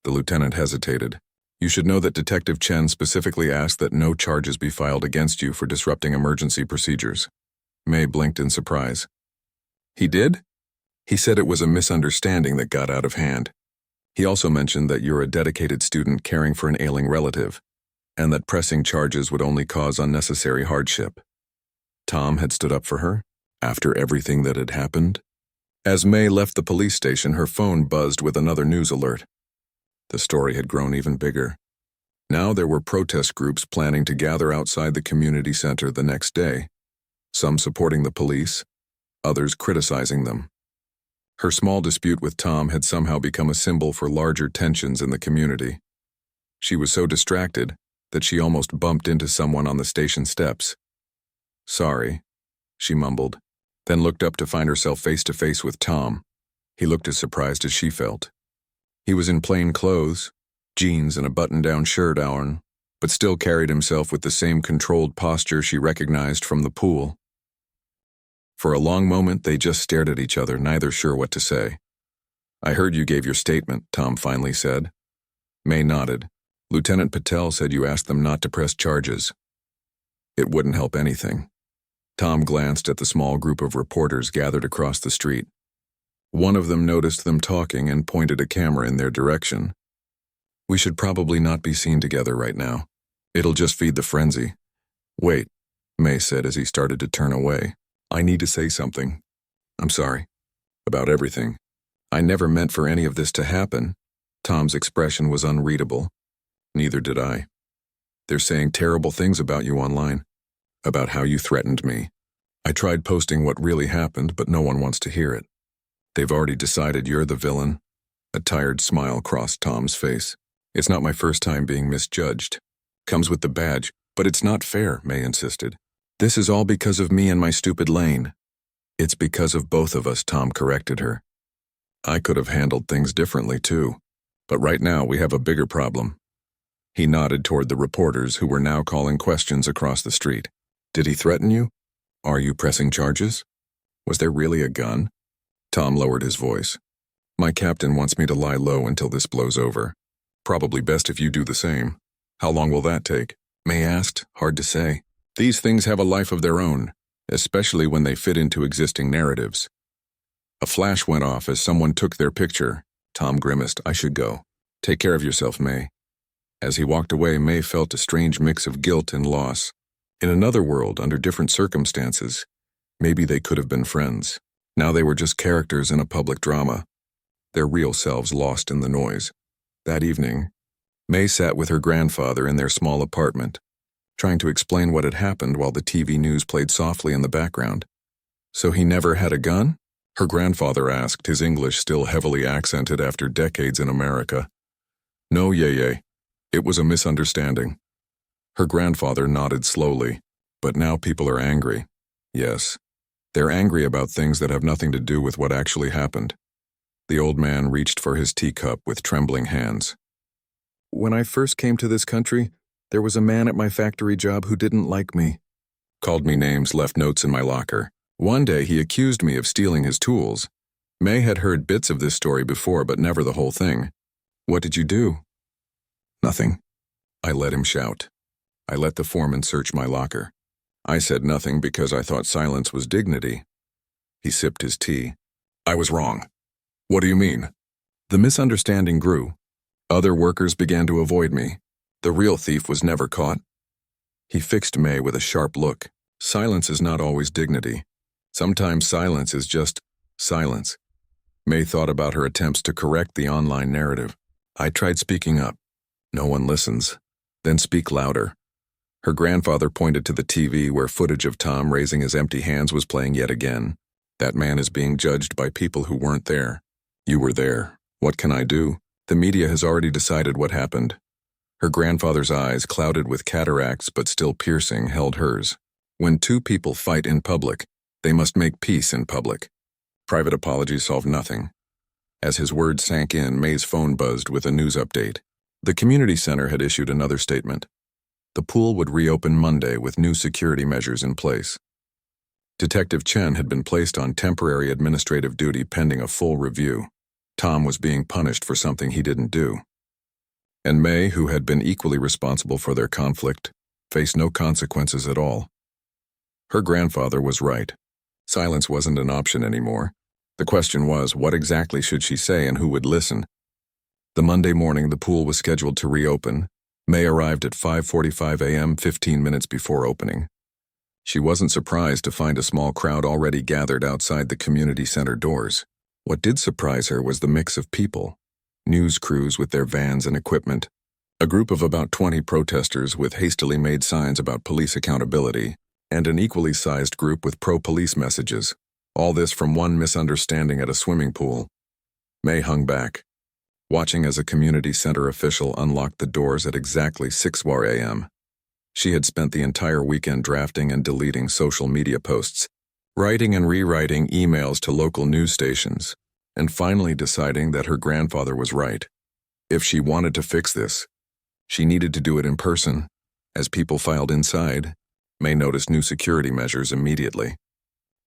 The lieutenant hesitated. You should know that Detective Chen specifically asked that no charges be filed against you for disrupting emergency procedures. May blinked in surprise. He did? He said it was a misunderstanding that got out of hand. He also mentioned that you're a dedicated student caring for an ailing relative, and that pressing charges would only cause unnecessary hardship. Tom had stood up for her, after everything that had happened. As May left the police station, her phone buzzed with another news alert. The story had grown even bigger. Now there were protest groups planning to gather outside the community center the next day, some supporting the police, others criticizing them. Her small dispute with Tom had somehow become a symbol for larger tensions in the community. She was so distracted that she almost bumped into someone on the station steps. Sorry, she mumbled, then looked up to find herself face to face with Tom. He looked as surprised as she felt. He was in plain clothes, jeans and a button-down shirt on, but still carried himself with the same controlled posture she recognized from the pool. For a long moment, they just stared at each other, neither sure what to say. I heard you gave your statement, Tom finally said. May nodded. Lieutenant Patel said you asked them not to press charges. It wouldn't help anything. Tom glanced at the small group of reporters gathered across the street. One of them noticed them talking and pointed a camera in their direction. We should probably not be seen together right now. It'll just feed the frenzy. Wait, May said as he started to turn away. I need to say something. I'm sorry. About everything. I never meant for any of this to happen. Tom's expression was unreadable. Neither did I. They're saying terrible things about you online. About how you threatened me. I tried posting what really happened, but no one wants to hear it. They've already decided you're the villain. A tired smile crossed Tom's face. It's not my first time being misjudged. Comes with the badge, but it's not fair, May insisted. This is all because of me and my stupid lane. It's because of both of us, Tom corrected her. I could have handled things differently too, but right now we have a bigger problem. He nodded toward the reporters who were now calling questions across the street. Did he threaten you? Are you pressing charges? Was there really a gun? Tom lowered his voice. My captain wants me to lie low until this blows over. Probably best if you do the same. How long will that take? May asked, hard to say. These things have a life of their own, especially when they fit into existing narratives. A flash went off as someone took their picture. Tom grimaced. I should go. Take care of yourself, May. As he walked away, May felt a strange mix of guilt and loss. In another world, under different circumstances, maybe they could have been friends. Now they were just characters in a public drama, their real selves lost in the noise. That evening, May sat with her grandfather in their small apartment, trying to explain what had happened while the TV news played softly in the background. So he never had a gun? Her grandfather asked, his English still heavily accented after decades in America. No, Yeye. It was a misunderstanding. Her grandfather nodded slowly. But now people are angry. Yes. They're angry about things that have nothing to do with what actually happened. The old man reached for his teacup with trembling hands. When I first came to this country, there was a man at my factory job who didn't like me. Called me names, left notes in my locker. One day he accused me of stealing his tools. May had heard bits of this story before, but never the whole thing. What did you do? Nothing. I let him shout. I let the foreman search my locker. I said nothing because I thought silence was dignity. He sipped his tea. I was wrong. What do you mean? The misunderstanding grew. Other workers began to avoid me. The real thief was never caught. He fixed May with a sharp look. Silence is not always dignity. Sometimes silence is just silence. May thought about her attempts to correct the online narrative. I tried speaking up. No one listens. Then speak louder. Her grandfather pointed to the TV where footage of Tom raising his empty hands was playing yet again. That man is being judged by people who weren't there. You were there. What can I do? The media has already decided what happened. Her grandfather's eyes, clouded with cataracts but still piercing, held hers. When two people fight in public, they must make peace in public. Private apologies solve nothing. As his words sank in, May's phone buzzed with a news update. The community center had issued another statement. The pool would reopen Monday with new security measures in place. Detective Chen had been placed on temporary administrative duty pending a full review. Tom was being punished for something he didn't do. And May, who had been equally responsible for their conflict, faced no consequences at all. Her grandfather was right. Silence wasn't an option anymore. The question was, what exactly should she say and who would listen? The Monday morning the pool was scheduled to reopen. May arrived at 5:45 a.m., 15 minutes before opening. She wasn't surprised to find a small crowd already gathered outside the community center doors. What did surprise her was the mix of people. News crews with their vans and equipment. A group of about 20 protesters with hastily made signs about police accountability, and an equally sized group with pro-police messages. All this from one misunderstanding at a swimming pool. May hung back, watching as a community center official unlocked the doors at exactly 6:00 a.m. She had spent the entire weekend drafting and deleting social media posts, writing and rewriting emails to local news stations, and finally deciding that her grandfather was right. If she wanted to fix this, she needed to do it in person. As people filed inside, May noticed new security measures immediately.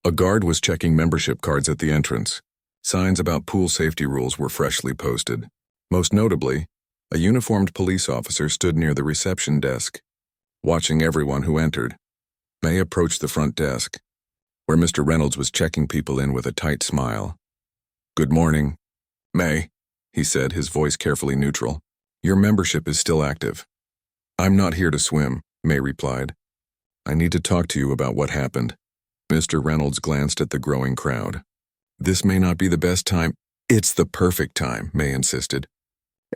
A guard was checking membership cards at the entrance. Signs about pool safety rules were freshly posted. Most notably, a uniformed police officer stood near the reception desk, watching everyone who entered. May approached the front desk, where Mr. Reynolds was checking people in with a tight smile. "Good morning, May," he said, his voice carefully neutral. "Your membership is still active." "I'm not here to swim," May replied. "I need to talk to you about what happened." Mr. Reynolds glanced at the growing crowd. "This may not be the best time." "It's the perfect time," May insisted.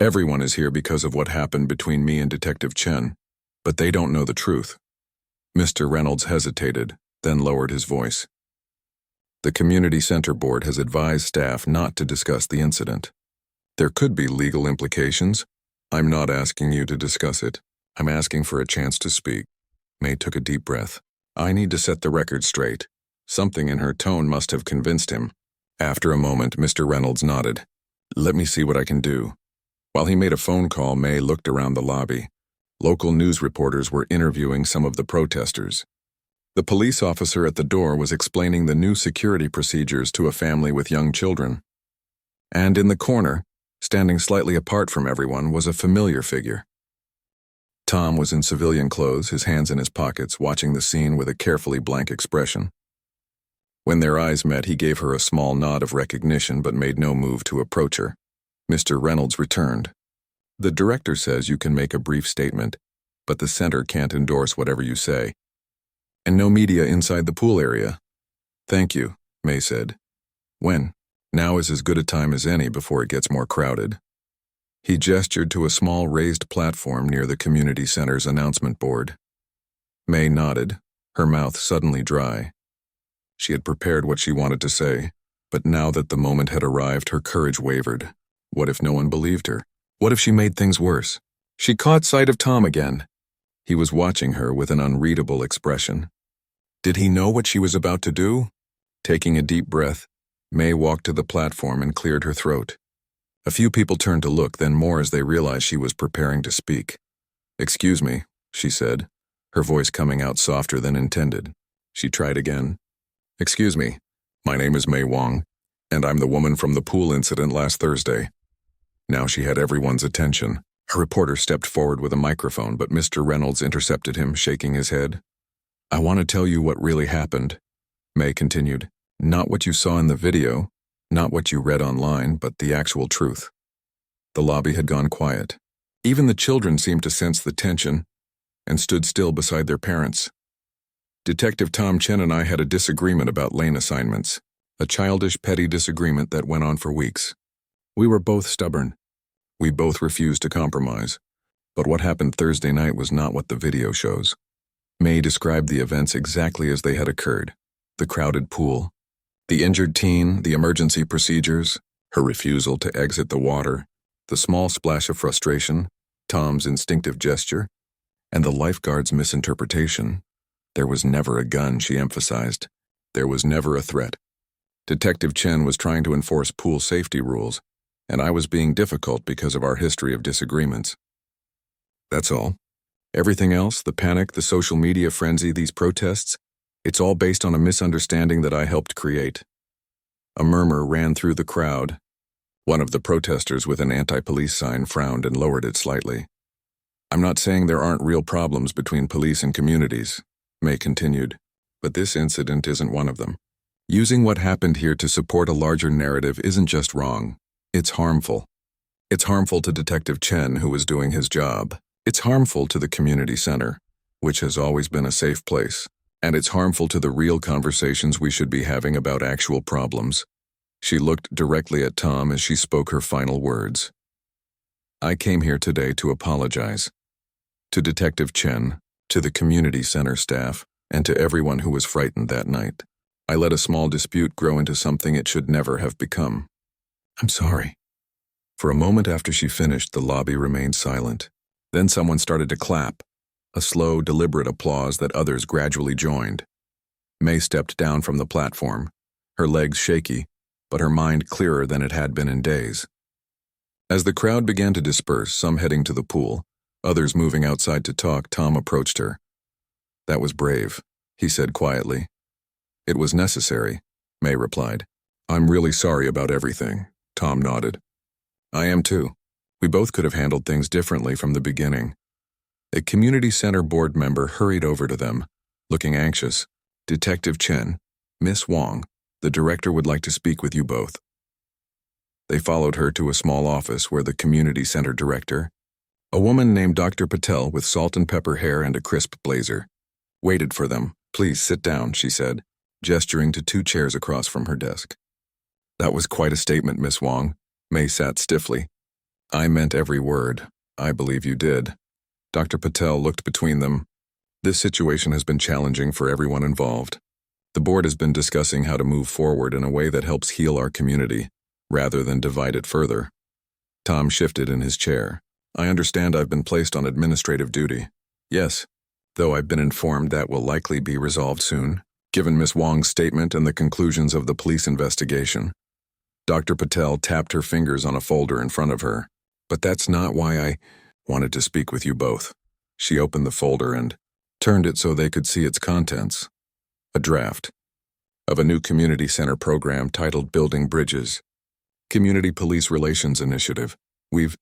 "Everyone is here because of what happened between me and Detective Chen, but they don't know the truth." Mr. Reynolds hesitated, then lowered his voice. "The Community Center Board has advised staff not to discuss the incident. There could be legal implications. I'm not asking you to discuss it. I'm asking for a chance to speak." May took a deep breath. "I need to set the record straight." Something in her tone must have convinced him. After a moment, Mr. Reynolds nodded. "Let me see what I can do." While he made a phone call, May looked around the lobby. Local news reporters were interviewing some of the protesters. The police officer at the door was explaining the new security procedures to a family with young children. And in the corner, standing slightly apart from everyone, was a familiar figure. Tom was in civilian clothes, his hands in his pockets, watching the scene with a carefully blank expression. When their eyes met, he gave her a small nod of recognition but made no move to approach her. Mr. Reynolds returned. "The director says you can make a brief statement, but the center can't endorse whatever you say. And no media inside the pool area." "Thank you," May said. "When?" "Now is as good a time as any before it gets more crowded." He gestured to a small raised platform near the community center's announcement board. May nodded, her mouth suddenly dry. She had prepared what she wanted to say, but now that the moment had arrived, her courage wavered. What if no one believed her? What if she made things worse? She caught sight of Tom again. He was watching her with an unreadable expression. Did he know what she was about to do? Taking a deep breath, May walked to the platform and cleared her throat. A few people turned to look, then more as they realized she was preparing to speak. "Excuse me," she said, her voice coming out softer than intended. She tried again. "Excuse me, my name is May Wong, and I'm the woman from the pool incident last Thursday." Now she had everyone's attention. A reporter stepped forward with a microphone, but Mr. Reynolds intercepted him, shaking his head. "I want to tell you what really happened," May continued. "Not what you saw in the video, not what you read online, but the actual truth." The lobby had gone quiet. Even the children seemed to sense the tension and stood still beside their parents. "Detective Tom Chen and I had a disagreement about lane assignments, a childish, petty disagreement that went on for weeks. We were both stubborn. We both refused to compromise. But what happened Thursday night was not what the video shows." May described the events exactly as they had occurred. The crowded pool, the injured teen, the emergency procedures, her refusal to exit the water, the small splash of frustration, Tom's instinctive gesture, and the lifeguard's misinterpretation. There was never a gun, she emphasized. There was never a threat. Detective Chen was trying to enforce pool safety rules, and I was being difficult because of our history of disagreements. That's all. Everything else, the panic, the social media frenzy, these protests, it's all based on a misunderstanding that I helped create. A murmur ran through the crowd. One of the protesters with an anti-police sign frowned and lowered it slightly. "I'm not saying there aren't real problems between police and communities," May continued, "but this incident isn't one of them. Using what happened here to support a larger narrative isn't just wrong. It's harmful. It's harmful to Detective Chen, who was doing his job. It's harmful to the community center, which has always been a safe place. And it's harmful to the real conversations we should be having about actual problems." She looked directly at Tom as she spoke her final words. "I came here today to apologize. To Detective Chen, to the community center staff, and to everyone who was frightened that night. I let a small dispute grow into something it should never have become. I'm sorry." For a moment after she finished, the lobby remained silent. Then someone started to clap, a slow, deliberate applause that others gradually joined. May stepped down from the platform, her legs shaky, but her mind clearer than it had been in days. As the crowd began to disperse, some heading to the pool, others moving outside to talk, Tom approached her. "That was brave," he said quietly. "It was necessary," May replied. "I'm really sorry about everything," Tom nodded. "I am too. We both could have handled things differently from the beginning." A community center board member hurried over to them, looking anxious. "Detective Chen, Miss Wong, the director would like to speak with you both." They followed her to a small office where the community center director, a woman named Dr. Patel with salt and pepper hair and a crisp blazer, waited for them. "Please sit down," she said, gesturing to 2 chairs across from her desk. "That was quite a statement, Miss Wong." May sat stiffly. "I meant every word. I believe you did." Dr. Patel looked between them. "This situation has been challenging for everyone involved. The board has been discussing how to move forward in a way that helps heal our community, rather than divide it further." Tom shifted in his chair. "I understand I've been placed on administrative duty." "Yes, though I've been informed that will likely be resolved soon, given Miss Wong's statement and the conclusions of the police investigation." Dr. Patel tapped her fingers on a folder in front of her. "But that's not why I wanted to speak with you both." She opened the folder and turned it so they could see its contents. A draft of a new community center program titled Building Bridges. Community Police Relations Initiative. "We've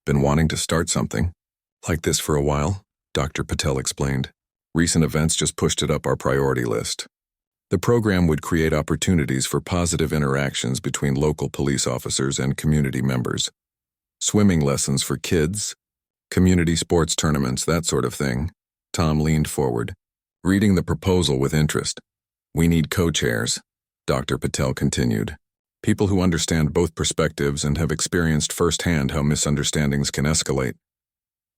been wanting to start something like this for a while," Dr. Patel explained. "Recent events just pushed it up our priority list. The program would create opportunities for positive interactions between local police officers and community members. Swimming lessons for kids, community sports tournaments, that sort of thing." Tom leaned forward, reading the proposal with interest. "We need co-chairs," Dr. Patel continued. "People who understand both perspectives and have experienced firsthand how misunderstandings can escalate."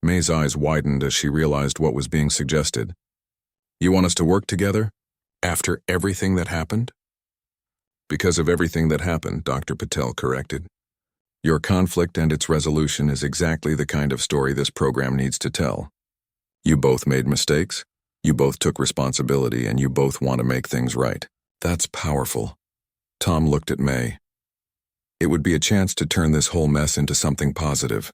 May's eyes widened as she realized what was being suggested. "You want us to work together? After everything that happened?" "Because of everything that happened," Dr. Patel corrected. "Your conflict and its resolution is exactly the kind of story this program needs to tell. You both made mistakes, you both took responsibility, and you both want to make things right. That's powerful. Tom looked at May. It would be a chance to turn this whole mess into something positive.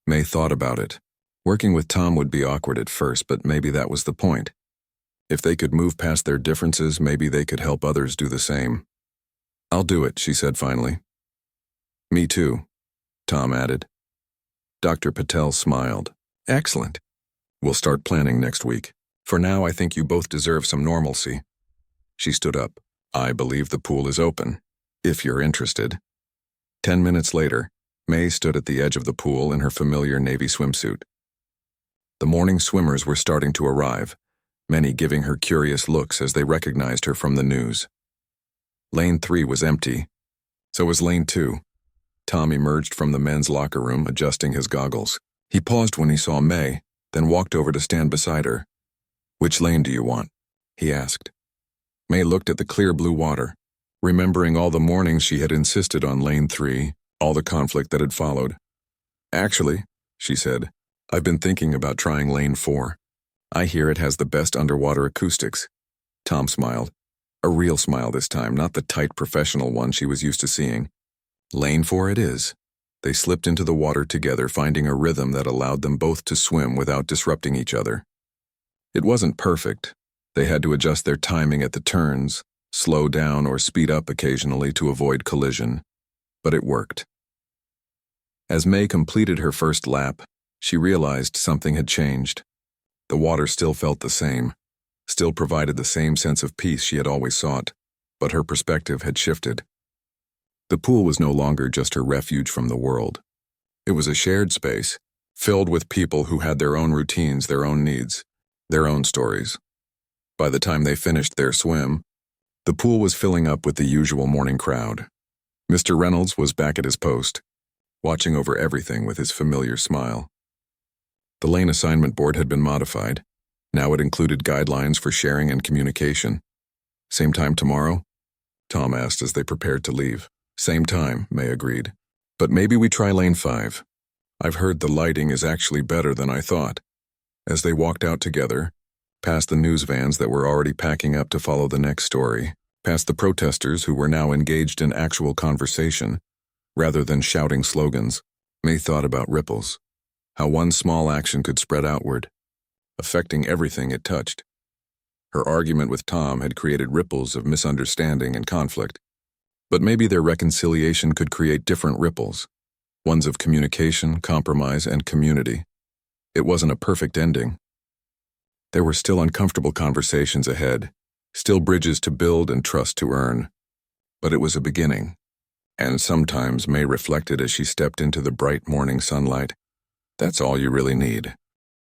May thought about it. Working with Tom would be awkward at first, but maybe that was the point. If they could move past their differences, maybe they could help others do the same. "I'll do it," she said finally. "Me too," Tom added. Dr. Patel smiled. "Excellent. We'll start planning next week. For now, I think you both deserve some normalcy." She stood up. "I believe the pool is open, if you're interested." 10 minutes later, May stood at the edge of the pool in her familiar navy swimsuit. The morning swimmers were starting to arrive, many giving her curious looks as they recognized her from the news. Lane 3 was empty. So was Lane 2. Tom emerged from the men's locker room, adjusting his goggles. He paused when he saw May, then walked over to stand beside her. "Which lane do you want?" he asked. May looked at the clear blue water, remembering all the mornings she had insisted on Lane 3, all the conflict that had followed. "Actually," she said, "I've been thinking about trying Lane 4. I hear it has the best underwater acoustics." Tom smiled. A real smile this time, not the tight professional one she was used to seeing. "Lane 4 it is." They slipped into the water together, finding a rhythm that allowed them both to swim without disrupting each other. It wasn't perfect. They had to adjust their timing at the turns, slow down or speed up occasionally to avoid collision. But it worked. As May completed her first lap, she realized something had changed. The water still felt the same, still provided the same sense of peace she had always sought, but her perspective had shifted. The pool was no longer just her refuge from the world. It was a shared space, filled with people who had their own routines, their own needs, their own stories. By the time they finished their swim, the pool was filling up with the usual morning crowd. Mr. Reynolds was back at his post, watching over everything with his familiar smile. The lane assignment board had been modified. Now it included guidelines for sharing and communication. "Same time tomorrow?" Tom asked as they prepared to leave. "Same time," May agreed. "But maybe we try Lane 5. I've heard the lighting is actually better than I thought." As they walked out together, past the news vans that were already packing up to follow the next story, past the protesters who were now engaged in actual conversation, rather than shouting slogans, May thought about ripples, how one small action could spread outward, affecting everything it touched. Her argument with Tom had created ripples of misunderstanding and conflict, but maybe their reconciliation could create different ripples, ones of communication, compromise, and community. It wasn't a perfect ending. There were still uncomfortable conversations ahead, still bridges to build and trust to earn. But it was a beginning. And sometimes May reflected as she stepped into the bright morning sunlight, that's all you really need.